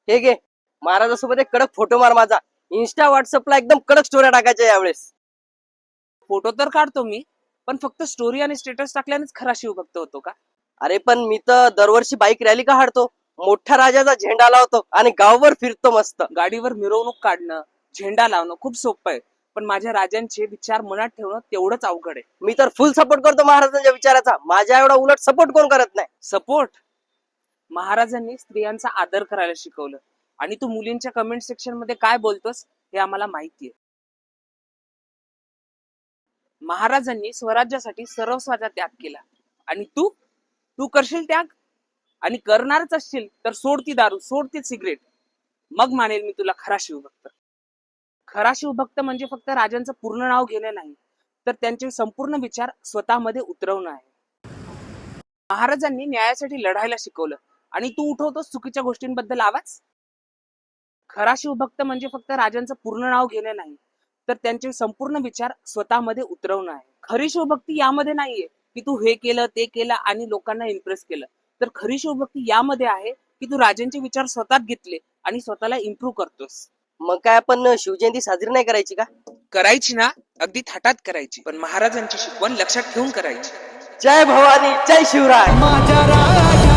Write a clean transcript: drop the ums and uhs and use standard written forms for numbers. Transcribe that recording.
हे घे, महाराजासोबत एक कडक फोटो मार माझा. इन्स्टा व्हॉट्सअपला एकदम कडक स्टोऱ्या टाकायच्या यावेळेस. फोटो तर काढतो मी, पण फक्त स्टोरी आणि स्टेटस टाकल्यानेच खरा शिवभक्त होतो का? अरे पण मी तर दरवर्षी बाईक रॅली काढतो, मोठ्या राजाचा झेंडा लावतो आणि गावभर फिरतो मस्त. गाडीवर मिरवणूक काढणं, झेंडा लावणं खूप सोपं आहे, पण माझ्या राजांचे विचार मनात ठेवणं तेवढंच अवघड आहे. मी तर फुल सपोर्ट करतो महाराजांच्या विचाराचा. माझ्या एवढा उलट सपोर्ट कोण करत नाही. सपोर्ट? महाराजांनी स्त्रियांचा आदर करायला शिकवलं, आणि तू मुलींच्या कमेंट सेक्शन मध्ये काय बोलतोस हे आम्हाला माहितीये. महाराजांनी स्वराज्यासाठी सर्वस्वाचा त्याग केला, आणि तू तू करशील त्याग? आणि करणारच असशील तर सोड ती दारू, सोड ती सिगरेट, मग मानेल मी तुला खरा शिवभक्त. खरा शिवभक्त म्हणजे फक्त राजांचं पूर्ण नाव घेणे नाही, तर त्यांचे संपूर्ण विचार स्वतःमध्ये उतरवणं आहे. महाराजांनी न्यायासाठी लढायला शिकवलं, आणि तू उठवतोस चुकीच्या गोष्टींबद्दल आवाज. खरा शिवभक्त म्हणजे फक्त राजांचं पूर्ण नाव घेणे नाही, तर त्यांचे संपूर्ण विचार स्वतःमध्ये उतरवणं आहे. खरी शिवभक्ती यामध्ये नाहीये की तू हे केलं ते केलं आणि लोकांना इम्प्रेस केलं, तर खरी शिवभक्ती यामध्ये आहे की तू राजांचे विचार स्वतःत घेतले आणि स्वतःला इम्प्रूव्ह करतोस. मग काय आपण शिवजयंती साजरी नाही करायची का? करायची ना, अगदी थाटात करायची, पण महाराजांची शिकवण लक्षात ठेवून करायची. जय भवानी, जय शिवराय. माझ्या राजा